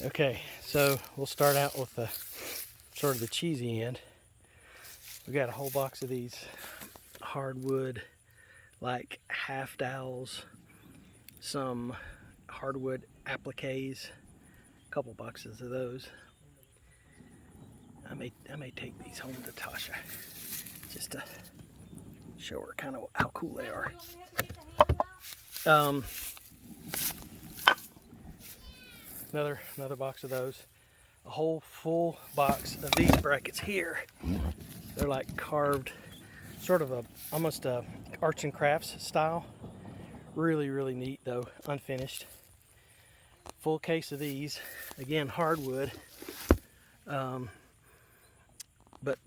Okay, so we'll start out with the sort of the cheesy end. We got a whole box of these hardwood, like half dowels, some hardwood appliques, a couple boxes of those. I may take these home to Tasha just to show her kind of how cool they are. Another box of those. A whole full box of these brackets here. They're like carved, sort of almost a arts and crafts style. Really neat though, unfinished. Full case of these, again hardwood, but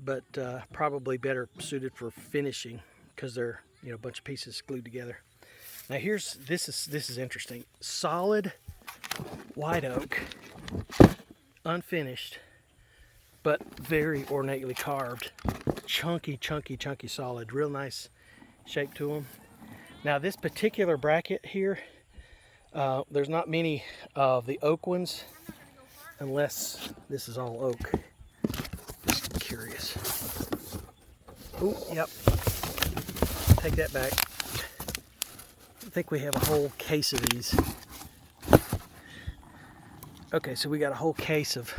probably better suited for finishing because they're a bunch of pieces glued together. Now this is interesting. Solid white oak, unfinished, but very ornately carved. Chunky solid. Real nice shape to them. Now this particular bracket here, there's not many of the oak ones, unless this is all oak. Just curious. Oh, yep. Take that back. I think we have a whole case of these. Okay, so we got a whole case of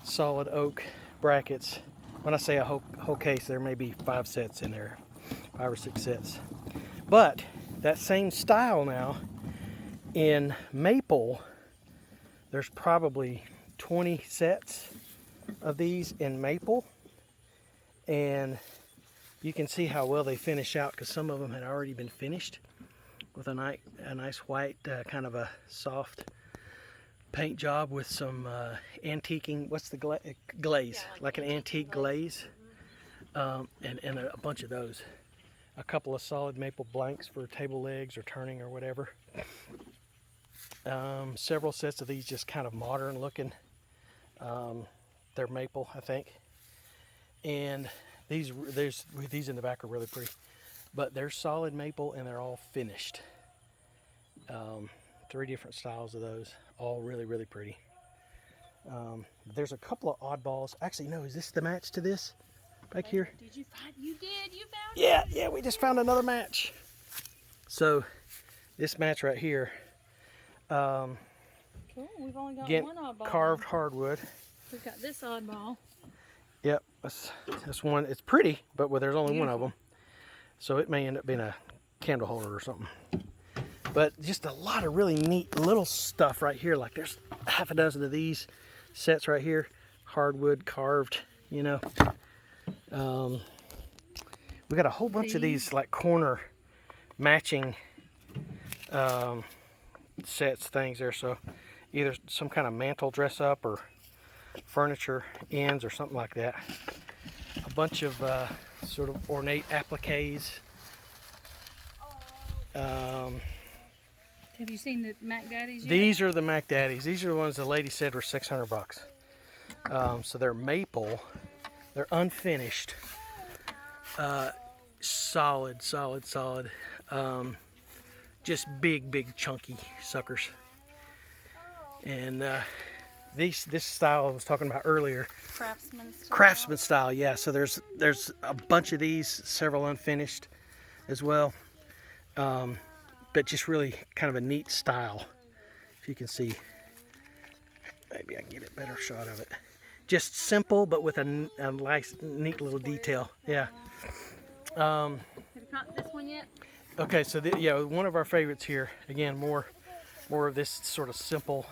solid oak brackets. When I say a whole case, there may be 5 sets in there, 5 or 6 sets. But that same style now in maple, there's probably 20 sets of these in maple, and you can see how well they finish out because some of them had already been finished with a nice white, kind of a soft paint job with some antiquing. What's the glaze? Like an antique glaze, and a bunch of those. A couple of solid maple blanks for table legs or turning or whatever. Several sets of these just kind of modern looking. They're maple, I think. And these in the back are really pretty, but they're solid maple and they're all finished. 3 different styles of those, all really pretty. There's a couple of oddballs. Actually, no, is this the match to this back here? Did you find? You found it? Yeah, we just found another match. So this match right here, cool. We've only got again, one oddball. carved hardwood. We've got this oddball. Yep, this one. It's pretty, but there's only one of them, so it may end up being a candle holder or something. But just a lot of really neat little stuff right here. Like there's half a dozen of these sets right here, hardwood carved. We got a whole bunch of these like corner matching sets things there. So either some kind of mantle dress up or furniture ends or something like that. A bunch of sort of ornate appliques. Have you seen the Mac Daddies yet? These are the Mac Daddies. These are the ones the lady said were $600. So they're maple. They're unfinished. Solid. Just big chunky suckers. And this style I was talking about earlier. Craftsman style, yeah. So there's a bunch of these, several unfinished as well. But just really kind of a neat style. If you can see, maybe I can get a better shot of it. Just simple, but with a nice, neat little detail. Yeah. Have you caught this one yet? Okay, so one of our favorites here. Again, more of this sort of simple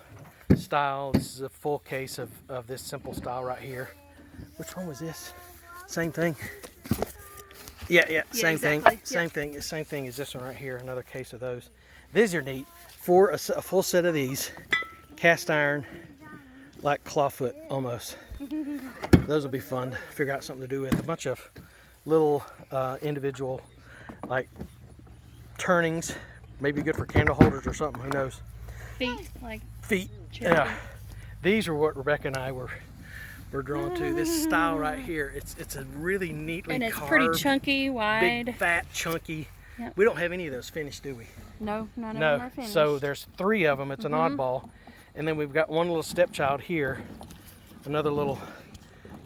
style. This is a full case of this simple style right here. Which one was this? Same thing. Yeah, same exactly. thing. Same thing as this one right here. Another case of those. These are neat. For a full set of these, cast iron, like clawfoot almost. Those will be fun to figure out something to do with. A bunch of little individual like turnings, maybe good for candle holders or something. Who knows? Feet. Yeah. These are what Rebecca and I were drawn to. This style right here. It's a really neatly and it's carved, pretty chunky, wide, big, fat, chunky. Yep. We don't have any of those finished, do we? No, none of them are finished. So there's 3 of them. It's an oddball, And then we've got one little stepchild here. Another little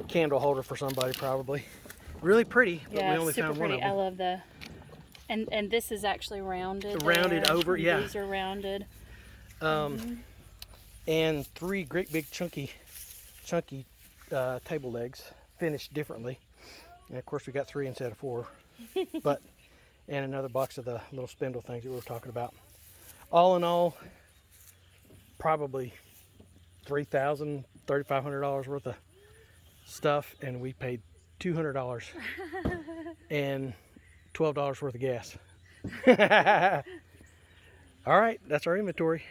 candle holder for somebody probably. Really pretty, but Yeah, we only super found one pretty. of I them. love the, and this is actually rounded. Rounded there. over, yeah. These are rounded. And 3 great big chunky table legs, finished differently. And of course we got 3 instead of 4. But and another box of the little spindle things that we were talking about. All in all, probably $3,000, $3,500 worth of stuff, and we paid $200 and $12 worth of gas. All right, that's our inventory.